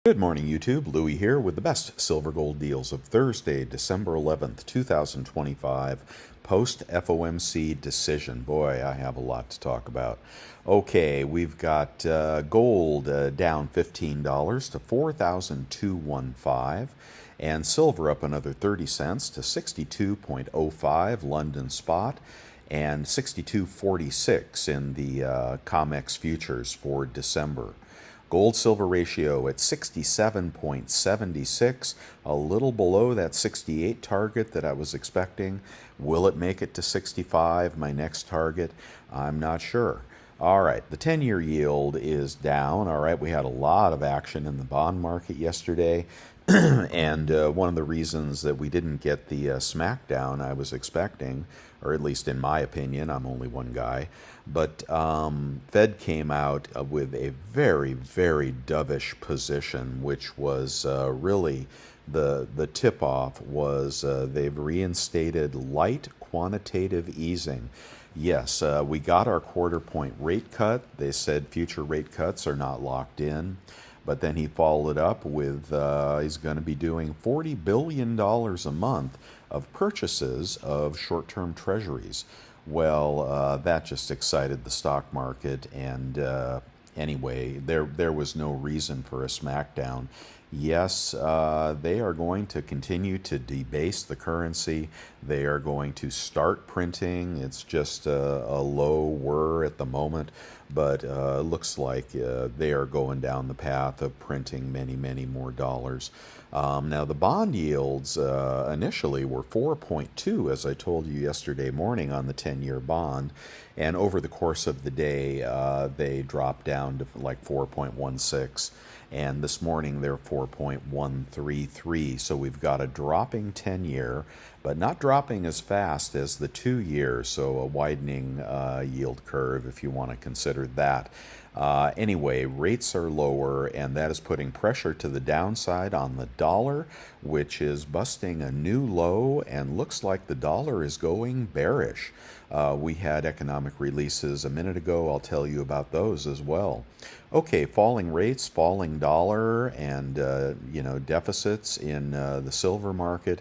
Good morning, YouTube. Louie here with the best silver gold deals of Thursday, December 11th, 2025, post FOMC decision. Boy, I have a lot to talk about. Okay, we've got gold down $15 to 4,215, and silver up another 30 cents to 62.05 London spot, and 62.46 in the COMEX futures for December. Gold-silver ratio at 67.76, a little below that 68 target that I was expecting. Will it make it to 65, my next target? I'm not sure. All right, the 10-year yield is down. All right, we had a lot of action in the bond market yesterday. And one of the reasons that we didn't get the smackdown I was expecting, or at least in my opinion, I'm only one guy, but Fed came out with a very, very dovish position, which was really the tip-off was they've reinstated light quantitative easing. Yes, we got our quarter-point rate cut. They said future rate cuts are not locked in. But then he followed up with he's going to be doing $40 billion a month of purchases of short-term treasuries. Well, that just excited the stock market, and anyway, there was no reason for a smackdown. Yes, they are going to continue to debase the currency. They are going to start printing. It's just a low whir at the moment, but looks like they are going down the path of printing many, many more dollars. Now, the bond yields initially were 4.2, as I told you yesterday morning on the 10-year bond, and over the course of the day, they dropped down to like 4.16. And this morning they're 4.133. So we've got a dropping 10-year, but not dropping as fast as the 2-year. So a widening yield curve, if you want to consider that. Anyway, rates are lower, and that is putting pressure to the downside on the dollar, which is busting a new low, and looks like the dollar is going bearish. We had economic releases a minute ago. I'll tell you about those as well. Okay, falling rates, falling dollar, and deficits in the silver market.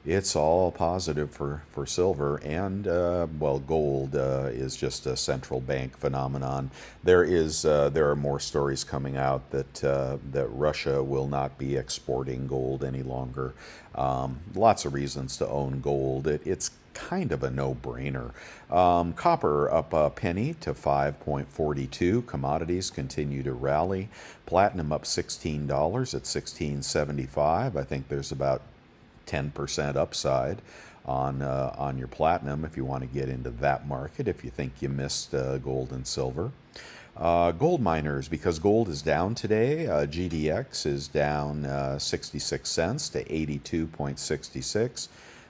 It's all positive for silver, and well, gold is just a central bank phenomenon. There are more stories coming out that Russia will not be exporting gold any longer. Lots of reasons to own gold. It's kind of a no-brainer. Copper up a penny to 5.42. Commodities continue to rally. Platinum up $16 at $16.75. I think there's about 10% upside on your platinum if you want to get into that market, if you think you missed gold and silver. Gold miners, because gold is down today, GDX is down 66 cents to 82.66,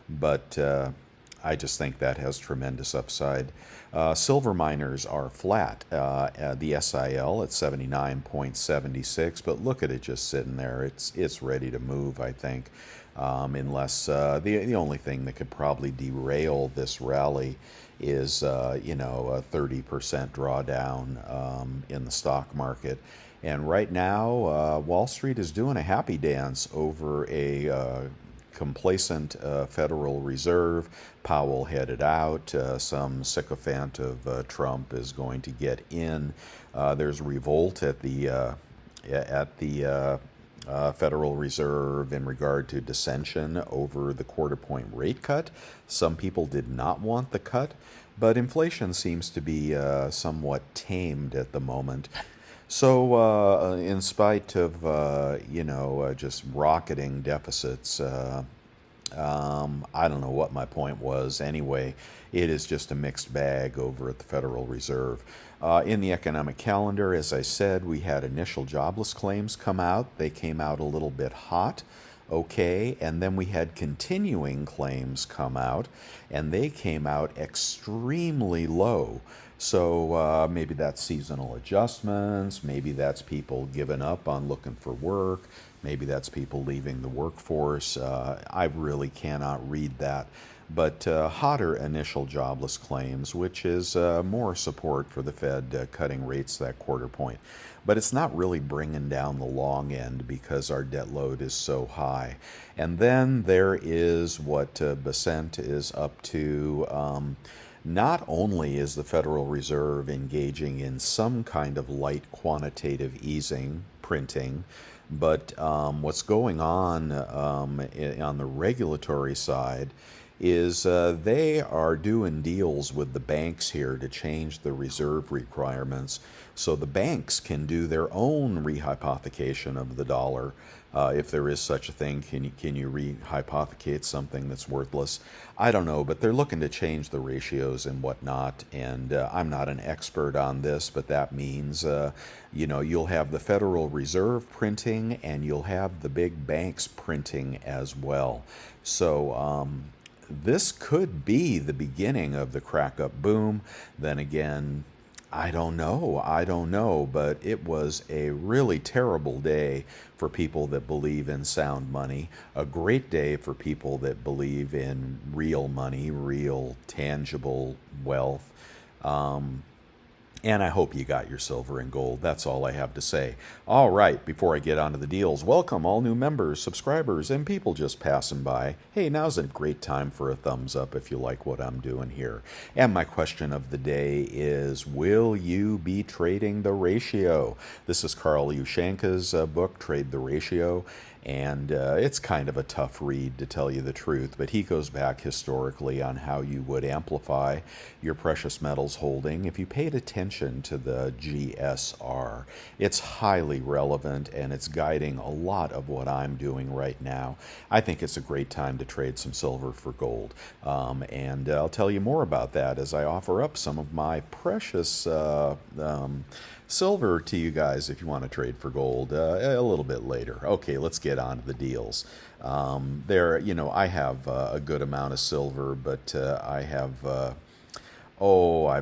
but I just think that has tremendous upside. Silver miners are flat. The SIL at 79.76, but look at it just sitting there. It's ready to move, I think, unless the only thing that could probably derail this rally is a 30% drawdown in the stock market. And right now, Wall Street is doing a happy dance over a complacent Federal Reserve. Powell headed out. Some sycophant of Trump is going to get in. There's revolt at the Federal Reserve in regard to dissension over the quarter-point rate cut. Some people did not want the cut, but inflation seems to be somewhat tamed at the moment. So, in spite of, just rocketing deficits, I don't know what my point was. Anyway, it is just a mixed bag over at the Federal Reserve. In the economic calendar, as I said, we had initial jobless claims come out. They came out a little bit hot. Okay, and then we had continuing claims come out, and they came out extremely low. So maybe that's seasonal adjustments, maybe that's people giving up on looking for work, maybe that's people leaving the workforce. I really cannot read that. But hotter initial jobless claims, which is more support for the Fed cutting rates that quarter point. But it's not really bringing down the long end because our debt load is so high. And then there is what Besant is up to. Not only is the Federal Reserve engaging in some kind of light quantitative easing, printing, but what's going on the regulatory side is they are doing deals with the banks here to change the reserve requirements so the banks can do their own rehypothecation of the dollar. If there is such a thing, can you rehypothecate something that's worthless? I don't know, but they're looking to change the ratios and whatnot. And I'm not an expert on this, but that means you'll have the Federal Reserve printing and you'll have the big banks printing as well. So this could be the beginning of the crack up boom. Then again, I don't know, but it was a really terrible day for people that believe in sound money, a great day for people that believe in real money, real tangible wealth. And I hope you got your silver and gold. That's all I have to say. All right, before I get on to the deals, welcome all new members, subscribers, and people just passing by. Hey, now's a great time for a thumbs up if you like what I'm doing here. And my question of the day is, will you be trading the ratio? This is Carl Ushanka's book, Trade the Ratio. And it's kind of a tough read, to tell you the truth, but he goes back historically on how you would amplify your precious metals holding if you paid attention to the GSR. It's highly relevant, and it's guiding a lot of what I'm doing right now. I think it's a great time to trade some silver for gold, and I'll tell you more about that as I offer up some of my precious silver to you guys if you want to trade for gold a little bit later. Okay, let's get on to the deals. I have a good amount of silver, but I've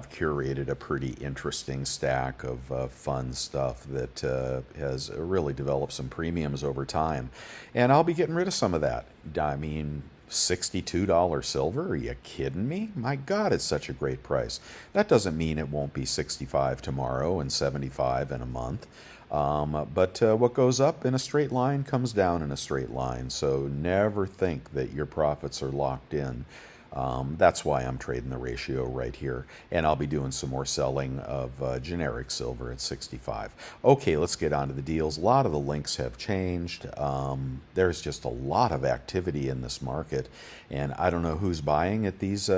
curated a pretty interesting stack of fun stuff that has really developed some premiums over time, and I'll be getting rid of some of that. I mean, $62 silver? Are you kidding me? My God, it's such a great price. That doesn't mean it won't be 65 tomorrow and 75 in a month. But what goes up in a straight line comes down in a straight line. So never think that your profits are locked in. That's why I'm trading the ratio right here. And I'll be doing some more selling of generic silver at 65. Okay, let's get on to the deals. A lot of the links have changed. There's just a lot of activity in this market. And I don't know who's buying at these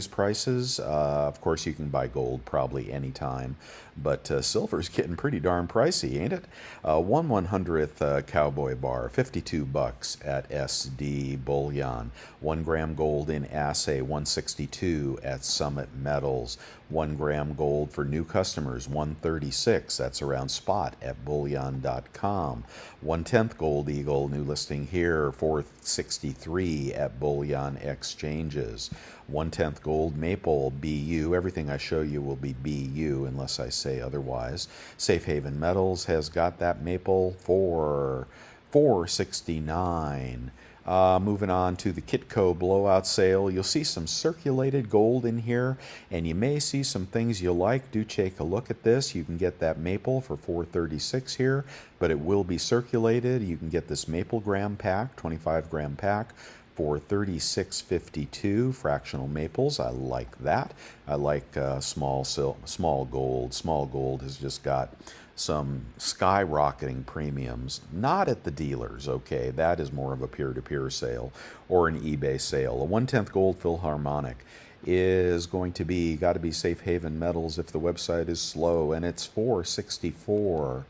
prices. Of course, you can buy gold probably anytime. But silver's getting pretty darn pricey, ain't it? 1/100th cowboy bar, $52 at SD Bullion. 1 gram gold in assay, $162 at Summit Metals. 1 gram gold for new customers, $136. That's around spot at bullion.com. 1/10 gold eagle, new listing here, $463 at Bullion Exchanges. 1/10 gold maple BU. Everything I show you will be BU unless I say otherwise. Safe Haven Metals has got that maple for $469. Moving on to the Kitco blowout sale, you'll see some circulated gold in here, and you may see some things you like. Do take a look at this. You can get that maple for $436 here, but it will be circulated. You can get this maple gram pack, 25 gram pack, for $36.52. Fractional maples, I like that. I like small gold. Small gold has just got some skyrocketing premiums, not at the dealers, okay? That is more of a peer-to-peer sale or an eBay sale. A 1/10 gold Philharmonic is got to be Safe Haven Metals if the website is slow, and it's $464.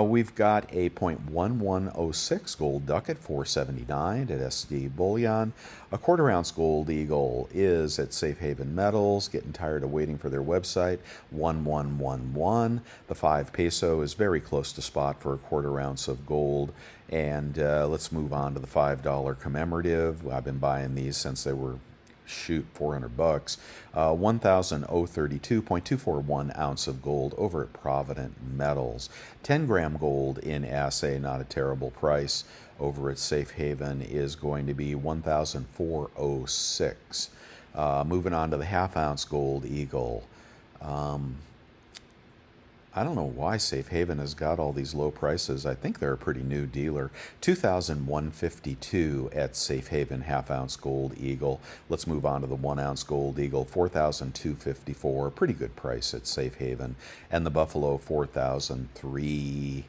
We've got a .1106 gold ducat, $479 at SD Bullion. A quarter-ounce gold eagle is at Safe Haven Metals. Getting tired of waiting for their website, 1111. The 5 peso is very close to spot for a quarter-ounce of gold. And let's move on to the $5 commemorative. I've been buying these since they were shoot, 400 bucks. 1,032.241 ounce of gold over at Provident Metals. 10-gram gold in assay, not a terrible price. Over at Safe Haven is going to be 1,406. Moving on to the half-ounce gold eagle. I don't know why Safe Haven has got all these low prices. I think they're a pretty new dealer. 2,152 at Safe Haven half-ounce gold eagle. Let's move on to the 1-ounce gold eagle. 4,254. Pretty good price at Safe Haven. And the Buffalo, 4,003.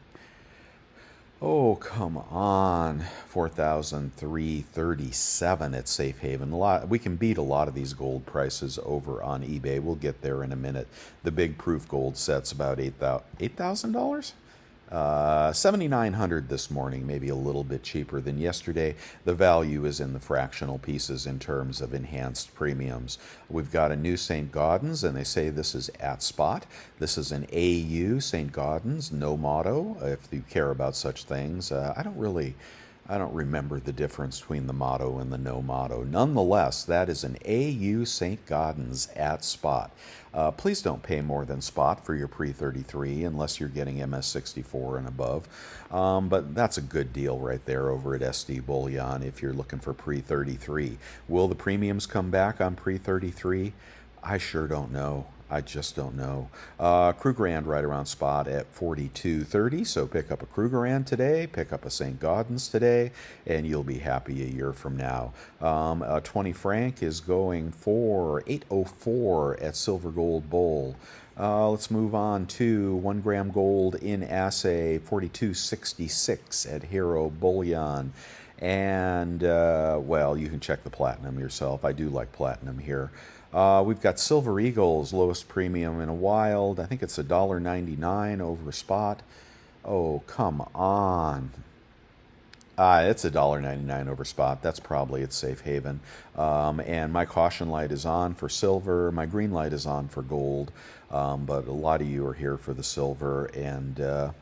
Oh, come on. 4,337 at Safe Haven. We can beat a lot of these gold prices over on eBay. We'll get there in a minute. The big proof gold set's about $8,000? 7,900 this morning, maybe a little bit cheaper than yesterday. The value is in the fractional pieces in terms of enhanced premiums. We've got a new St. Gaudens, and they say this is at spot. This is an AU St. Gaudens, no motto, if you care about such things. I don't remember the difference between the motto and the no motto. Nonetheless, that is an AU St. Gaudens at spot. Please don't pay more than spot for your pre-33 unless you're getting MS64 and above. But that's a good deal right there over at SD Bullion if you're looking for pre-33. Will the premiums come back on pre-33? I sure don't know. I just don't know. Krugerrand right around spot at 42.30. So pick up a Krugerrand today, pick up a St. Gaudens today, and you'll be happy a year from now. 20 franc is going for 804 at Silver Gold Bull. Let's move on to 1 gram gold in assay, 42.66 at Hero Bullion. And, well, you can check the platinum yourself. I do like platinum here. We've got Silver Eagles, lowest premium in a while. I think it's $1.99 over spot. Oh, come on. It's $1.99 over spot. That's probably at Safe Haven. And my caution light is on for silver. My green light is on for gold. But a lot of you are here for the silver. And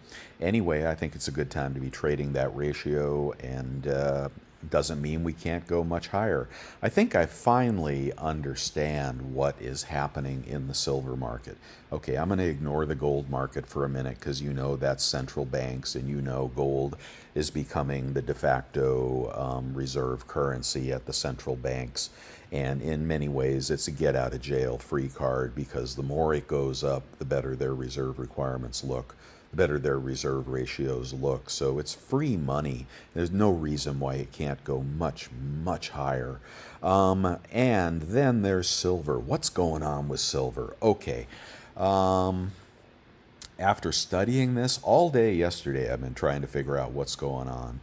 anyway, I think it's a good time to be trading that ratio, and doesn't mean we can't go much higher. I think I finally understand what is happening in the silver market. Okay, I'm going to ignore the gold market for a minute because you know that's central banks, and you know gold is becoming the de facto reserve currency at the central banks. And in many ways, it's a get-out-of-jail-free card because the more it goes up, the better their reserve requirements look, the better their reserve ratios look. So it's free money. There's no reason why it can't go much, much higher. And then there's silver. What's going on with silver? Okay. After studying this all day yesterday, I've been trying to figure out what's going on.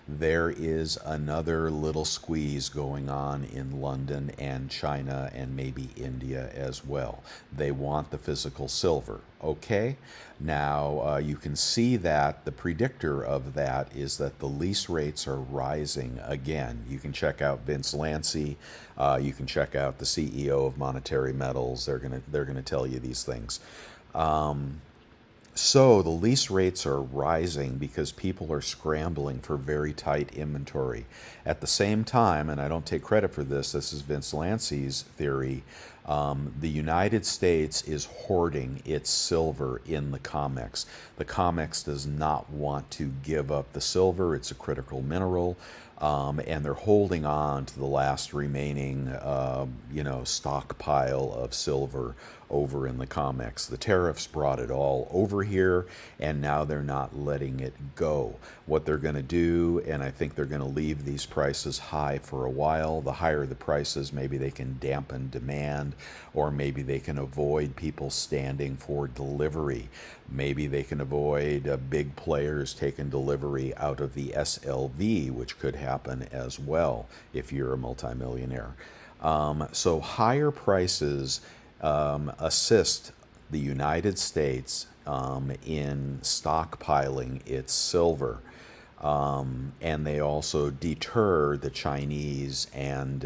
There is another little squeeze going on in London and China and maybe India as well. They want the physical silver. Okay, now you can see that the predictor of that is that the lease rates are rising again. You can check out Vince Lancy. You can check out the CEO of Monetary Metals. They're gonna tell you these things. So the lease rates are rising because people are scrambling for very tight inventory. At the same time, and I don't take credit for this, this is Vince Lancy's theory, the United States is hoarding its silver in the COMEX. The COMEX does not want to give up the silver. It's a critical mineral. And they're holding on to the last remaining, stockpile of silver over in the COMEX. The tariffs brought it all over here, and now they're not letting it go. What they're going to do, and I think they're going to leave these prices high for a while. The higher the prices, maybe they can dampen demand, or maybe they can avoid people standing for delivery. Maybe they can avoid big players taking delivery out of the SLV, which could happen as well if you're a multimillionaire. So higher prices assist the United States in stockpiling its silver. And they also deter the Chinese and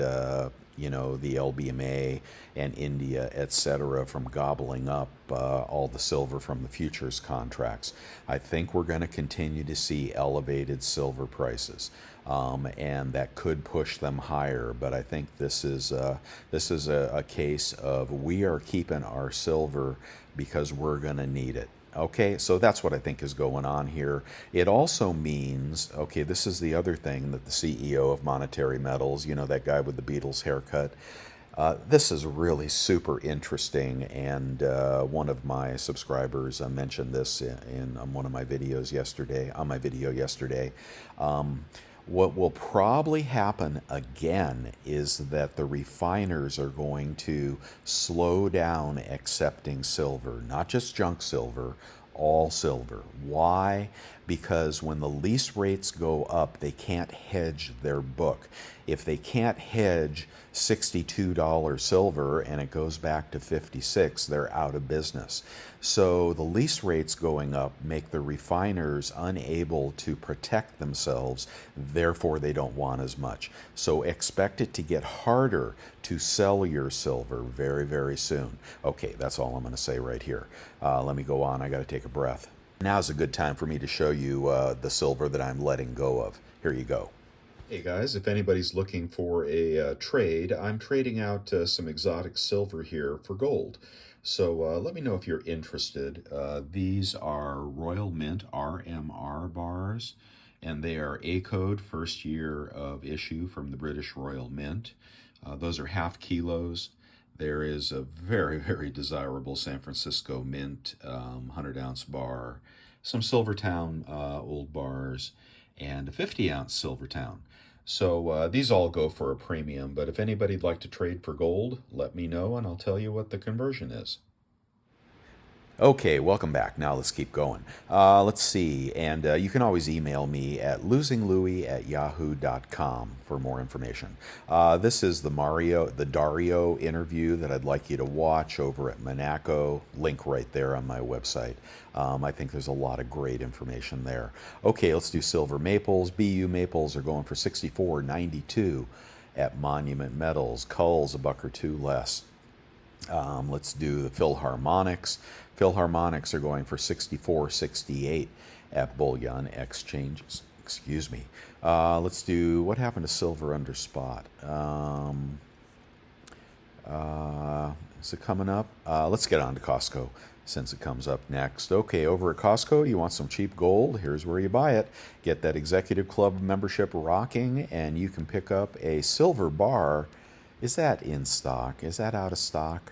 the LBMA and India, etc., from gobbling up all the silver from the futures contracts. I think we're going to continue to see elevated silver prices, and that could push them higher. But I think this is a case of we are keeping our silver because we're going to need it. Okay, so that's what I think is going on here. It also means, okay, this is the other thing that the CEO of Monetary Metals, that guy with the Beatles haircut, this is really super interesting, and one of my subscribers mentioned this in one of my videos yesterday, on my video yesterday. What will probably happen again is that the refiners are going to slow down accepting silver, not just junk silver, all silver. Why? Because when the lease rates go up, they can't hedge their book. If they can't hedge $62 silver and it goes back to 56, they're out of business. So the lease rates going up make the refiners unable to protect themselves, therefore they don't want as much. So expect it to get harder to sell your silver very, very soon. Okay, that's all I'm going to say right here. Let me go on. I got to take a breath. Now's a good time for me to show you the silver that I'm letting go of. Here you go. Hey guys, if anybody's looking for a trade, I'm trading out some exotic silver here for gold. So let me know if you're interested. These are Royal Mint RMR bars, and they are A code, first year of issue from the British Royal Mint. Those are half kilos. There is a very, very desirable San Francisco Mint 100-ounce bar, some Silvertown old bars, and a 50-ounce Silvertown. So these all go for a premium, but if anybody'd like to trade for gold, let me know and I'll tell you what the conversion is. Okay, welcome back. Now let's keep going. Let's see, and you can always email me at losinglouis@yahoo.com for more information. This is the Dario interview that I'd like you to watch over at Monaco. Link right there on my website. I think there's a lot of great information there. Okay, let's do silver maples. BU maples are going for $64.92 at Monument Metals. Culls $1 or $2 less. Let's do the Philharmonics. Philharmonics are going for $64.68 at Bullion exchanges. Excuse me. Let's do, what happened to silver under spot? Is it coming up? Let's get on to Costco since it comes up next. Okay, over at Costco, you want some cheap gold? Here's where you buy it. Get that Executive Club membership rocking, and you can pick up a silver bar. Is that in stock? Is that out of stock?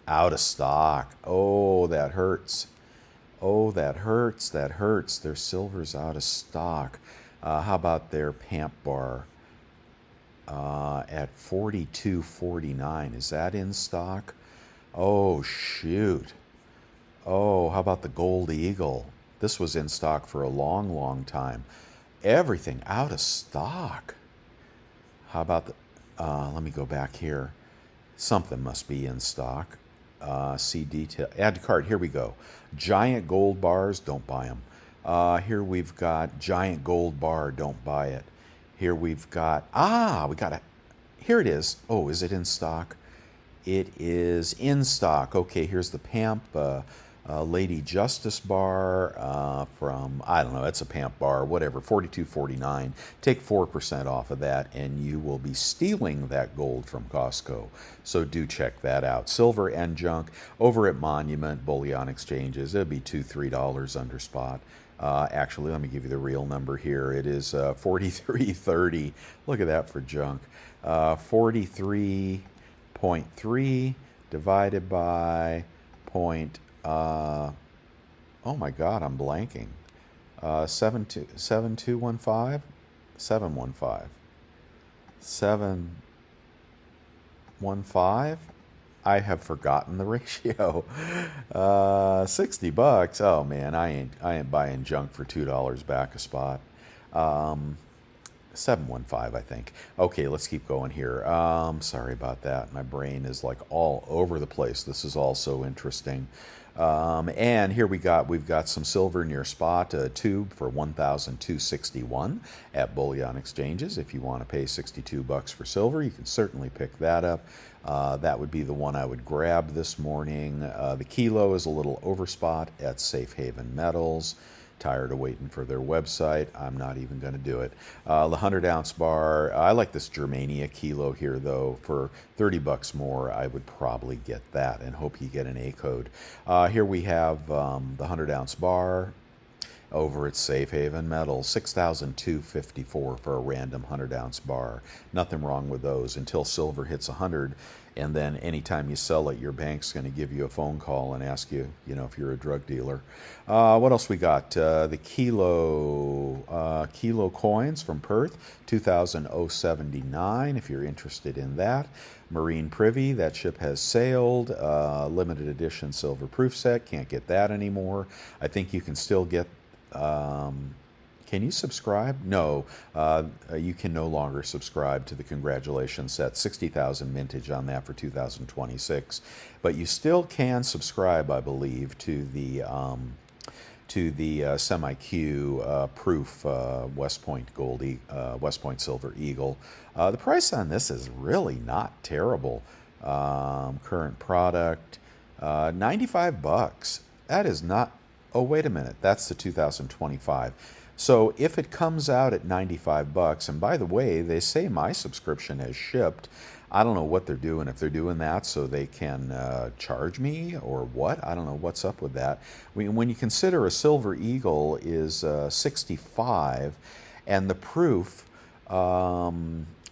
Out of stock. Oh, that hurts. Oh, that hurts. That hurts. Their silver's out of stock. How about their Pamp bar at $42.49? Is that in stock? Oh, shoot. Oh, how about the Gold Eagle? This was in stock for a long, long time. Everything out of stock. How about the, let me go back here. Something must be in stock. See detail. Add to cart. Here we go. Giant gold bars, don't buy them. Here we've got giant gold bar, don't buy it. Here we've got, we got a, here it is. Oh, is it in stock? It is in stock. Okay, here's the Pamp Lady Justice bar from, I don't know, it's a Pamp bar, whatever, $42.49. Take 4% off of that, and you will be stealing that gold from Costco. So do check that out. Silver and junk over at Monument Bullion exchanges. It'll be $2-3 under spot. Actually, let me give you the real number here. It is $43.30. Look at that for junk. 43.3 divided by point. Oh my God, I'm blanking. 7215 715 715. I have forgotten the ratio. $60. Oh man, I ain't buying junk for $2 back a spot. 715, I think. Okay, let's keep going here. Sorry about that. My brain is like all over the place. This is all so interesting. And here we've got some silver near spot, a tube for 1,261 at Bullion exchanges. If you want to pay $62 for silver, you can certainly pick that up. That would be the one I would grab this morning. The kilo is a little over spot at Safe Haven Metals. Tired of waiting for their website. I'm not even going to do it. The 100-ounce bar, I like this Germania kilo here, though. For $30 more, I would probably get that and hope you get an A code. Here we have the 100-ounce bar over at Safe Haven Metal, 6,254 for a random 100-ounce bar. Nothing wrong with those until silver hits 100, and then anytime you sell it, your bank's going to give you a phone call and ask you, if you're a drug dealer. What else we got? The kilo coins from Perth, 2,079. If you're interested in that. Marine Privy, that ship has sailed. Limited edition silver proof set, can't get that anymore. I think you can still get. Can you subscribe? No, you can no longer subscribe to the congratulations set. 60,000 mintage on that for 2026, but you still can subscribe, I believe, to the semi-Q proof West Point West Point Silver Eagle. The price on this is really not terrible. Current product, $95. That is not. Oh, wait a minute. That's the 2025. So if it comes out at $95, and by the way, they say my subscription has shipped. I don't know what they're doing, if they're doing that so they can charge me or what. I don't know what's up with that. When you consider a Silver Eagle is 65 and the proof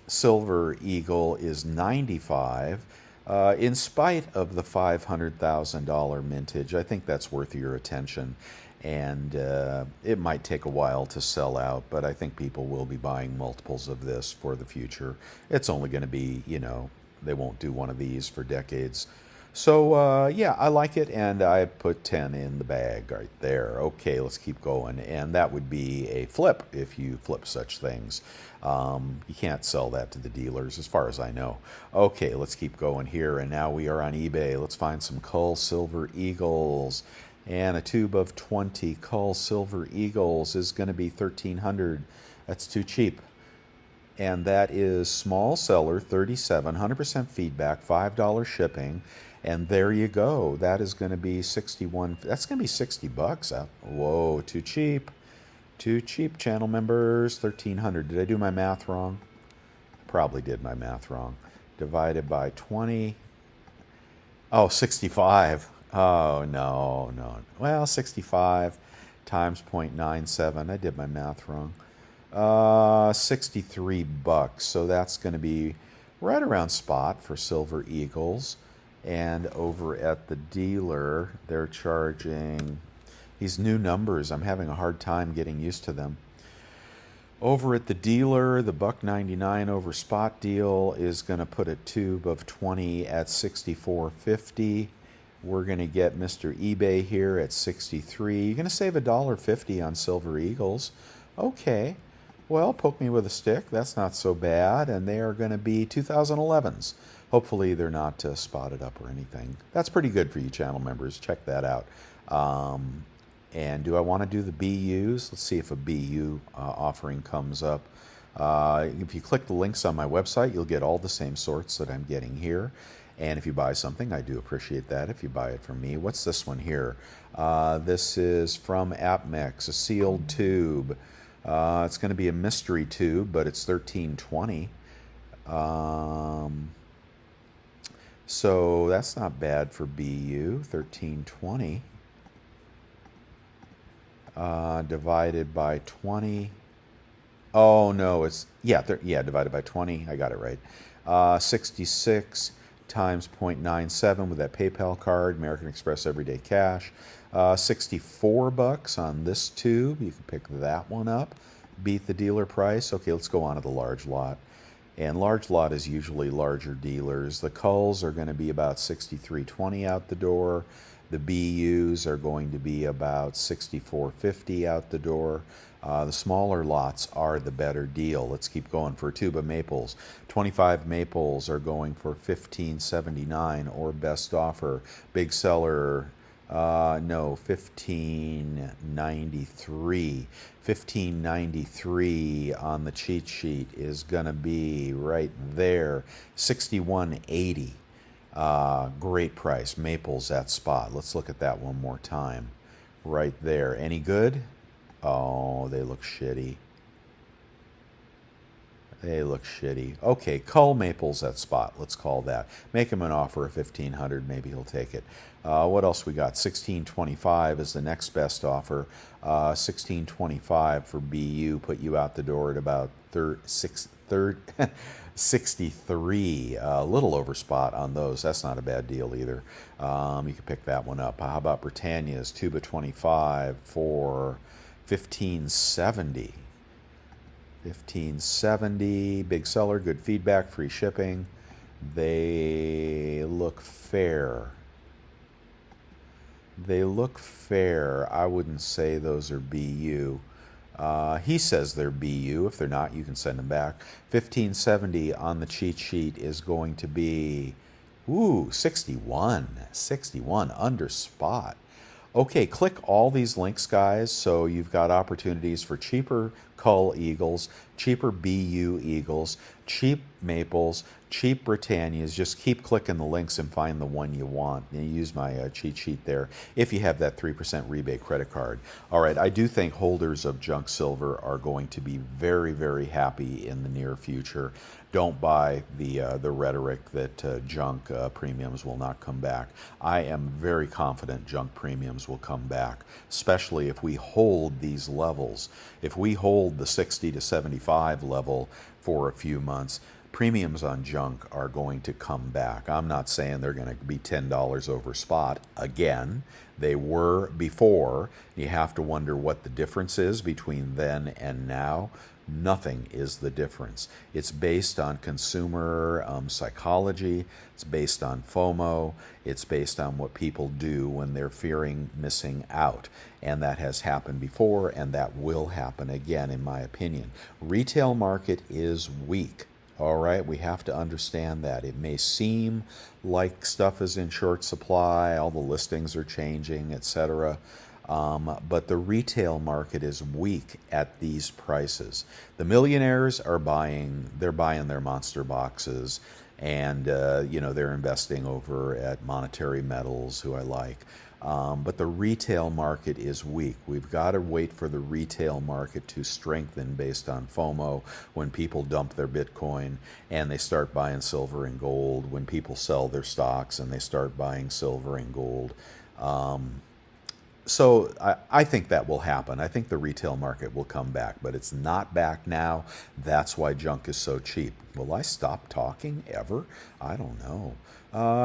Silver Eagle is 95, in spite of the $500,000 mintage, I think that's worth your attention. And it might take a while to sell out, but I think people will be buying multiples of this for the future. It's only going to be, they won't do one of these for decades. So, yeah, I like it, and I put 10 in the bag right there. Okay, let's keep going. And that would be a flip if you flip such things. You can't sell that to the dealers, as far as I know. Okay, let's keep going here, and now we are on eBay. Let's find some Cull Silver Eagles. And a tube of 20 Cull Silver Eagles is going to be $1,300. That's too cheap. And that is small seller, 37, 100% feedback, $5 shipping. And there you go. That is going to be 61. That's going to be $60. Whoa, too cheap. Too cheap, channel members. 1,300. Did I do my math wrong? Probably did my math wrong. Divided by 20. Oh, 65. Oh, no. Well, 65 times 0.97. I did my math wrong. $63. So that's going to be right around spot for Silver Eagles. And over at the dealer, they're charging these new numbers. I'm having a hard time getting used to them. Over at the dealer, the $1.99 over spot deal is going to put a tube of 20 at $64.50. We're going to get Mr. eBay here at 63. You're going to save $1.50 on Silver Eagles. Okay. Well, poke me with a stick. That's not so bad. And they are going to be 2011s. Hopefully they're not spotted up or anything. That's pretty good for you channel members. Check that out. And do I want to do the BUs? Let's see if a BU offering comes up. If you click the links on my website, you'll get all the same sorts that I'm getting here. And if you buy something, I do appreciate that if you buy it from me. What's this one here? This is from AppMex, a sealed tube. It's going to be a mystery tube, but it's $13.20. So that's not bad for BU, $13.20. Divided by 20. Oh, no, it's, divided by 20. I got it right. 66 times 0.97 with that PayPal card, American Express Everyday Cash. $64 on this tube. You can pick that one up. Beat the dealer price. Okay, let's go on to the large lot. And large lot is usually larger dealers. The Culls are going to be about $63.20 out the door. The BUs are going to be about $64.50 out the door. The smaller lots are the better deal. Let's keep going. For a tube of maples, 25 maples are going for $15.79 or best offer. Big seller No, 1593. 1593 on the cheat sheet is going to be right there. 6180. Great price. Maples at spot. Let's look at that one more time. Right there. Any good? Oh, they look shitty. They look shitty. Okay, cull Maples at spot. Let's call that. Make him an offer of 1500. Maybe he'll take it. What else we got? 1625 is the next best offer. 1625 for BU put you out the door at about 63. A little over spot on those. That's not a bad deal either. You can pick that one up. How about Britannia's Tuba 25 for 1570? 1570, big seller, good feedback, free shipping. They look fair. They look fair. I wouldn't say those are BU. He says they're BU. If they're not, you can send them back. 1570 on the cheat sheet is going to be, 61. 61 under spot. Okay, click all these links, guys, so you've got opportunities for cheaper cull eagles, cheaper BU eagles, cheap maples, cheap Britannias. Just keep clicking the links and find the one you want. And use my cheat sheet there if you have that 3% rebate credit card. All right, I do think holders of junk silver are going to be very, very happy in the near future. Don't buy the rhetoric that junk premiums will not come back. I am very confident junk premiums will come back, especially if we hold these levels. If we hold the 60 to 75 level for a few months, premiums on junk are going to come back. I'm not saying they're going to be $10 over spot again. They were before. You have to wonder what the difference is between then and now. Nothing is the difference. It's based on consumer psychology. It's based on FOMO. It's based on what people do when they're fearing missing out. And that has happened before, and that will happen again, in my opinion. Retail market is weak. All right, we have to understand that. It may seem like stuff is in short supply, all the listings are changing, etc. But the retail market is weak at these prices. The millionaires are buying their monster boxes, and they're investing over at Monetary Metals, who I like. But the retail market is weak. We've got to wait for the retail market to strengthen based on FOMO, when people dump their Bitcoin and they start buying silver and gold, when people sell their stocks and they start buying silver and gold. So I think that will happen. I think the retail market will come back, but it's not back now. That's why junk is so cheap. Will I stop talking ever? I don't know.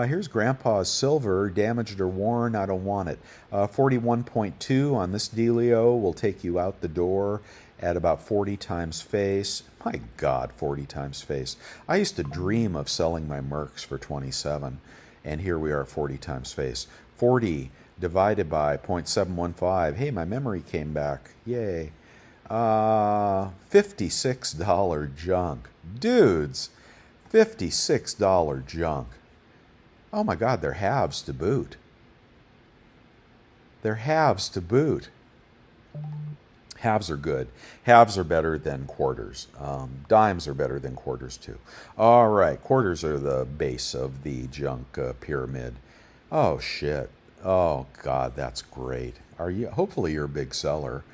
Here's Grandpa's silver, damaged or worn. I don't want it. 41.2 on this dealio will take you out the door at about 40 times face. My God, 40 times face. I used to dream of selling my Mercs for 27, and here we are, 40 times face. 40 divided by 0.715. Hey, my memory came back. Yay. $56 junk. Dudes, $56 junk. Oh my God, they're halves to boot. They're halves to boot. Halves are good. Halves are better than quarters. Dimes are better than quarters too. All right, quarters are the base of the junk pyramid. Oh shit. Oh God, that's great. Hopefully you're a big seller.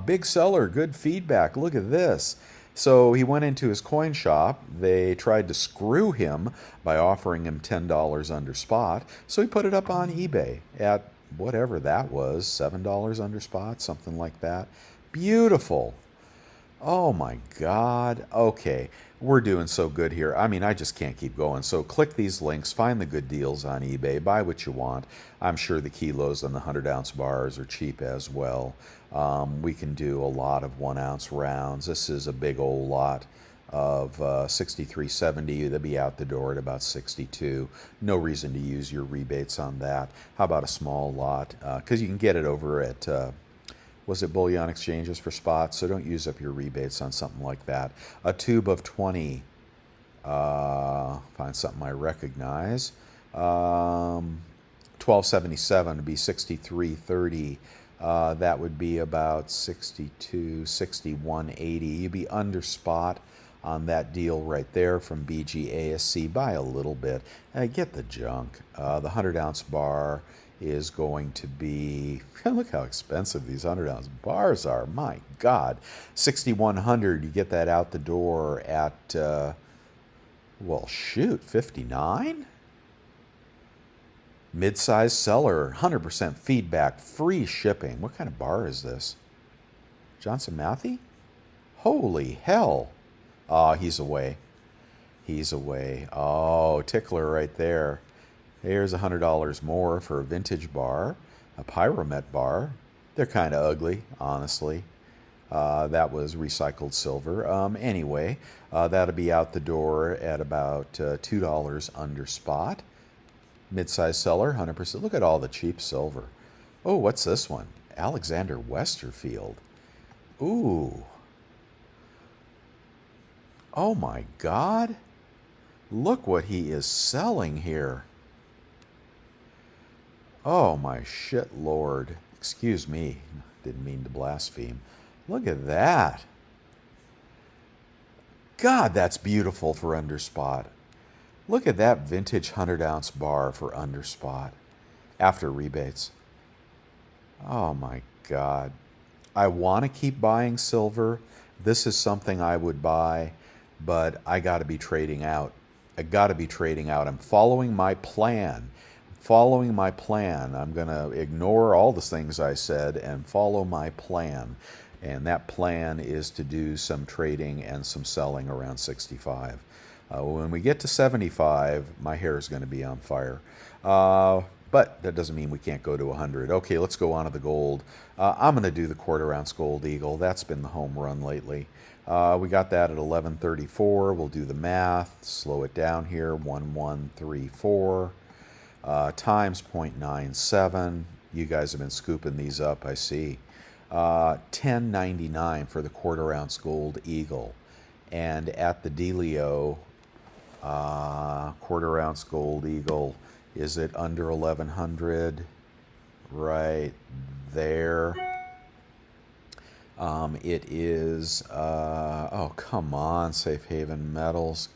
Big seller, good feedback. Look at this. So he went into his coin shop. They tried to screw him by offering him $10 under spot. So he put it up on eBay at whatever that was, $7 under spot, something like that. Beautiful. Oh my God. Okay, we're doing so good here. I mean, I just can't keep going. So click these links, find the good deals on eBay, buy what you want. I'm sure the kilos on the 100-ounce bars are cheap as well. We can do a lot of 1-ounce rounds. This is a big old lot of 63.70. They'll be out the door at about 62. No reason to use your rebates on that. How about a small lot? Because you can get it over at... was it Bullion exchanges for spots? So don't use up your rebates on something like that. A tube of 20. Find something I recognize. 1277 would be 63.30. That would be about 62, 61.80. You'd be under spot on that deal right there from BGASC by a little bit. Get the junk. The 100-ounce bar is going to be, look how expensive these 100-ounce bars are. My God. 6,100. You get that out the door at, well, shoot, 59? Mid-size seller, 100% feedback, free shipping. What kind of bar is this? Johnson Matthey? Holy hell. Oh, he's away. He's away. Oh, tickler right there. Here's $100 more for a vintage bar, a Pyromet bar. They're kind of ugly, honestly. That was recycled silver. Anyway, that'll be out the door at about $2 under spot. Mid-size seller, 100%. Look at all the cheap silver. Oh, what's this one? Alexander Westerfield. Ooh. Oh my God. Look what he is selling here. Oh my shit lord. Excuse me. Didn't mean to blaspheme. Look at that. God, that's beautiful for underspot. Look at that vintage 100-ounce bar for underspot after rebates. Oh my God. I want to keep buying silver. This is something I would buy, but I got to be trading out. I got to be trading out. I'm following my plan. Following my plan. I'm going to ignore all the things I said and follow my plan. And that plan is to do some trading and some selling around 65. When we get to 75, my hair is going to be on fire. But that doesn't mean we can't go to 100. Okay, let's go on to the gold. I'm going to do the quarter-ounce gold eagle. That's been the home run lately. We got that at 1134. We'll do the math. Slow it down here. 1134 times 0.97. You guys have been scooping these up, I see. 10.99 for the quarter-ounce gold eagle. And at the dealio, quarter-ounce gold eagle, is it under 1100? Right there. It is, oh, come on, Safe Haven Metals.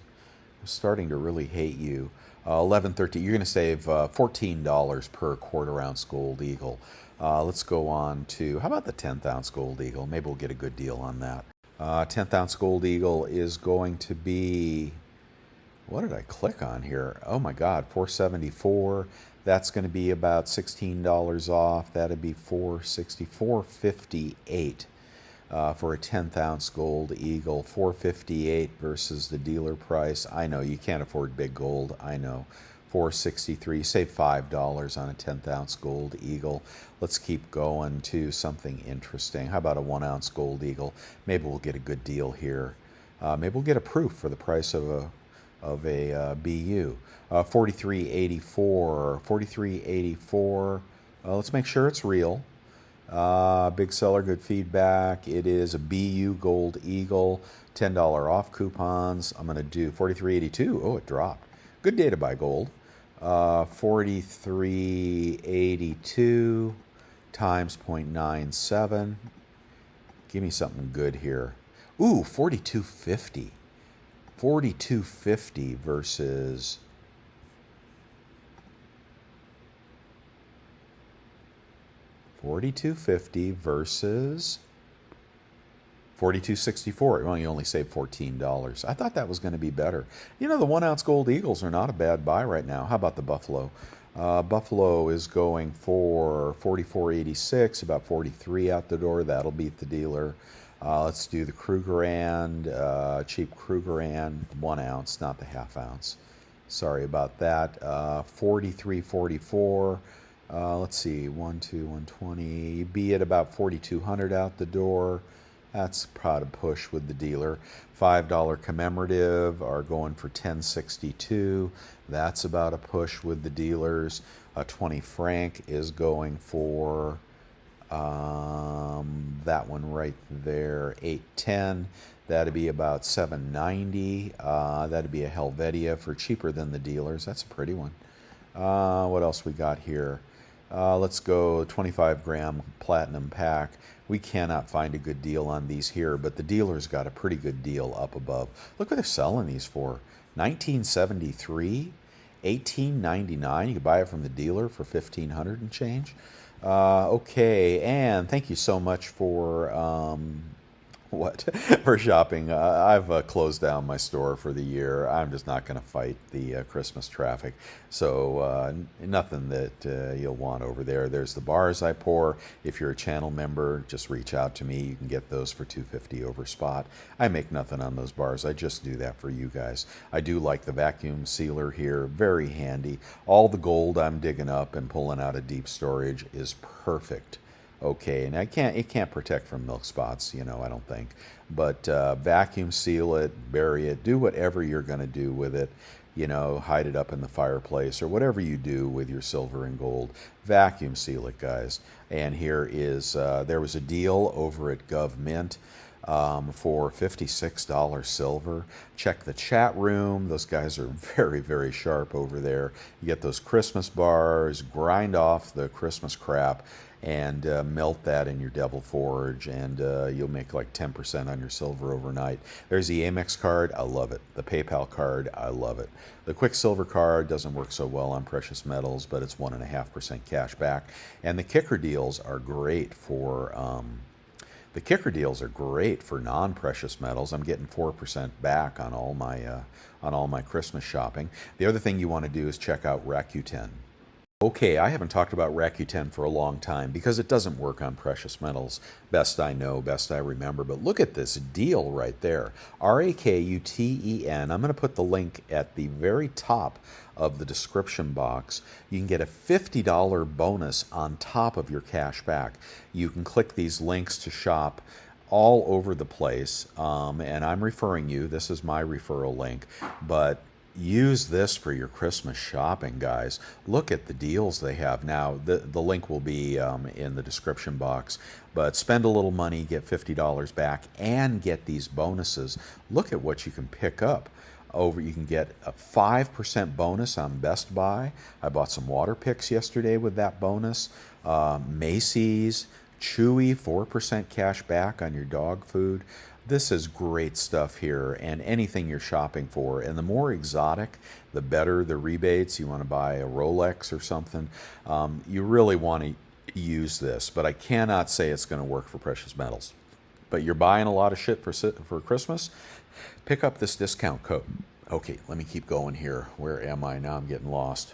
I'm starting to really hate you. 1113, you're going to save $14 per quarter-ounce gold eagle. Let's go on to, how about the 10th-ounce gold eagle? Maybe we'll get a good deal on that. 10th-ounce gold eagle is going to be, what did I click on here? Oh my God, 474. That's going to be about $16 off. That'd be 464.58 for a 10th-ounce gold eagle. 458 versus the dealer price. I know you can't afford big gold. I know. 463. Save $5 on a 10th-ounce gold eagle. Let's keep going to something interesting. How about a 1-ounce gold eagle? Maybe we'll get a good deal here. Maybe we'll get a proof for the price of a BU. 43.84. 43.84. Let's make sure it's real. Big seller, good feedback. It is a BU gold eagle. $10 off coupons. I'm going to do 43.82. Oh, it dropped. Good day to buy gold. 43.82 times 0.97. Give me something good here. Ooh, 42.50. 42.50 versus 42.50 versus 42.64. Well, you only save $14. I thought that was going to be better. You know, the 1-ounce gold eagles are not a bad buy right now. How about the Buffalo? Buffalo is going for 44.86, about 43 out the door. That'll beat the dealer. Let's do the Krugerrand, cheap Krugerrand, 1 ounce, not the ½ ounce. Sorry about that. 43.44. Let's see, 120. Be at about 4,200 out the door. That's probably a push with the dealer. $5 commemorative are going for 10.62. That's about a push with the dealers. 20 franc is going for that one right there, 8.10. That'd be about 7.90. That'd be a Helvetia for cheaper than the dealers. That's a pretty one. What else we got here? Let's go 25 gram platinum pack. We cannot find a good deal on these here, but the dealer's got a pretty good deal up above. Look what they're selling these for. 1973, 18.99. You can buy it from the dealer for 1,500 and change. Okay, and thank you so much for what for shopping. I've closed down my store for the year. I'm just not going to fight the Christmas traffic. So nothing that you'll want over there. There's the bars I pour. If you're a channel member, just reach out to me. You can get those for $2.50 over spot. I make nothing on those bars. I just do that for you guys. I do like the vacuum sealer here. Very handy. All the gold I'm digging up and pulling out of deep storage is perfect. Okay, and it can't protect from milk spots, you know, I don't think. But vacuum seal it, bury it, do whatever you're going to do with it. You know, hide it up in the fireplace or whatever you do with your silver and gold. Vacuum seal it, guys. And here is, there was a deal over at GovMint for $56 silver. Check the chat room. Those guys are very, very sharp over there. You get those Christmas bars, grind off the Christmas crap, and melt that in your Devil Forge, and you'll make like 10% on your silver overnight. There's the Amex card. I love it. The PayPal card. I love it. The Quicksilver card doesn't work so well on precious metals, but it's 1.5% cash back. And the kicker deals are great for non-precious metals. I'm getting 4% back on all my Christmas shopping. The other thing you want to do is check out Rakuten. Okay, I haven't talked about Rakuten for a long time because it doesn't work on precious metals. Best I know, best I remember. But look at this deal right there. RAKUTEN. I'm going to put the link at the very top of the description box. You can get a $50 bonus on top of your cash back. You can click these links to shop all over the place. And I'm referring you. This is my referral link. But use this for your Christmas shopping, guys. Look at the deals they have. Now, the link will be in the description box, but spend a little money, get $50 back, and get these bonuses. Look at what you can pick up. You can get a 5% bonus on Best Buy. I bought some water picks yesterday with that bonus. Macy's, Chewy, 4% cash back on your dog food. This is great stuff here, and anything you're shopping for. And the more exotic, the better the rebates. You want to buy a Rolex or something, you really want to use this. But I cannot say it's going to work for precious metals. But you're buying a lot of shit for Christmas, pick up this discount code. Okay, let me keep going here. Where am I now? I'm getting lost.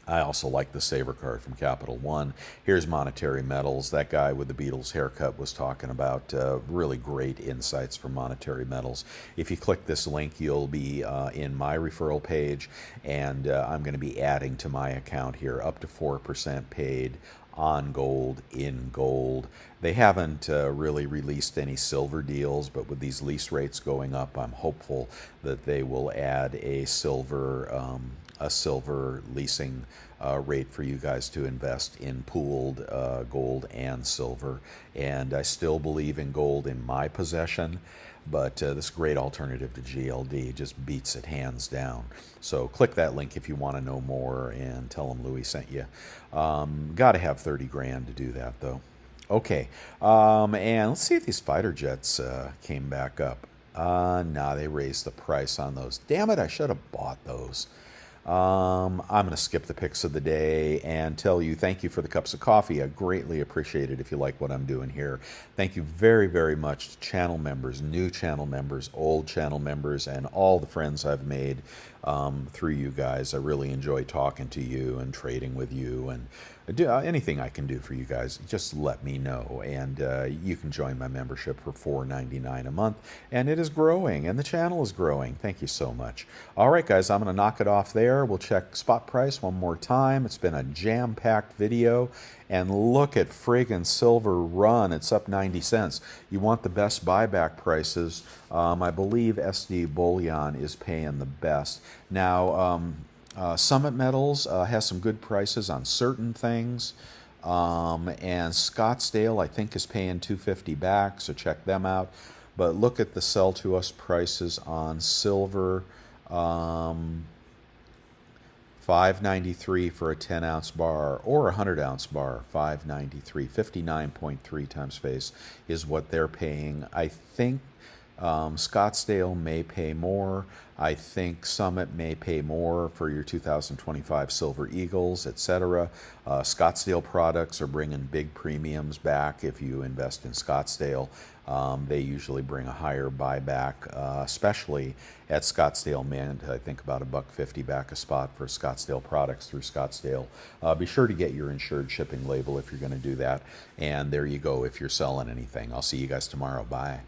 I also like the Saver card from Capital One. Here's Monetary Metals. That guy with the Beatles haircut was talking about really great insights for Monetary Metals. If you click this link, you'll be in my referral page, and I'm going to be adding to my account here up to 4% paid on gold, in gold. They haven't really released any silver deals, but with these lease rates going up, I'm hopeful that they will add a silver leasing rate for you guys to invest in pooled gold and silver. And I still believe in gold in my possession, but this great alternative to GLD just beats it hands down. So click that link if you want to know more, and tell them Louis sent you. Got to have 30 grand to do that, though. Okay, and let's see if these fighter jets came back up. Nah, they raised the price on those. Damn it, I should have bought those. I'm going to skip the picks of the day and tell you thank you for the cups of coffee. I greatly appreciate it if you like what I'm doing here. Thank you very, very much to channel members, new channel members, old channel members, and all the friends I've made through you guys. I really enjoy talking to you and trading with you, and anything I can do for you guys, just let me know. And you can join my membership for $4.99 a month, and it is growing, and the channel is growing. Thank you so much. All right, guys, I'm going to knock it off there. We'll check spot price one more time. It's been a jam-packed video, and look at friggin' silver run. It's up 90 cents. You want the best buyback prices. I believe SD Bullion is paying the best. Now, Summit Metals has some good prices on certain things, and Scottsdale I think is paying $2.50 back, so check them out. But look at the sell to us prices on silver. $5.93 for a 10-ounce bar or a 100-ounce bar. $5.93, 59.3 times face is what they're paying. I think Scottsdale may pay more. I think Summit may pay more for your 2025 Silver Eagles, etc. Scottsdale products are bringing big premiums back if you invest in Scottsdale. They usually bring a higher buyback, especially at Scottsdale Mint. I think about $1.50 back a spot for Scottsdale products through Scottsdale. Be sure to get your insured shipping label if you're going to do that. And there you go if you're selling anything. I'll see you guys tomorrow. Bye.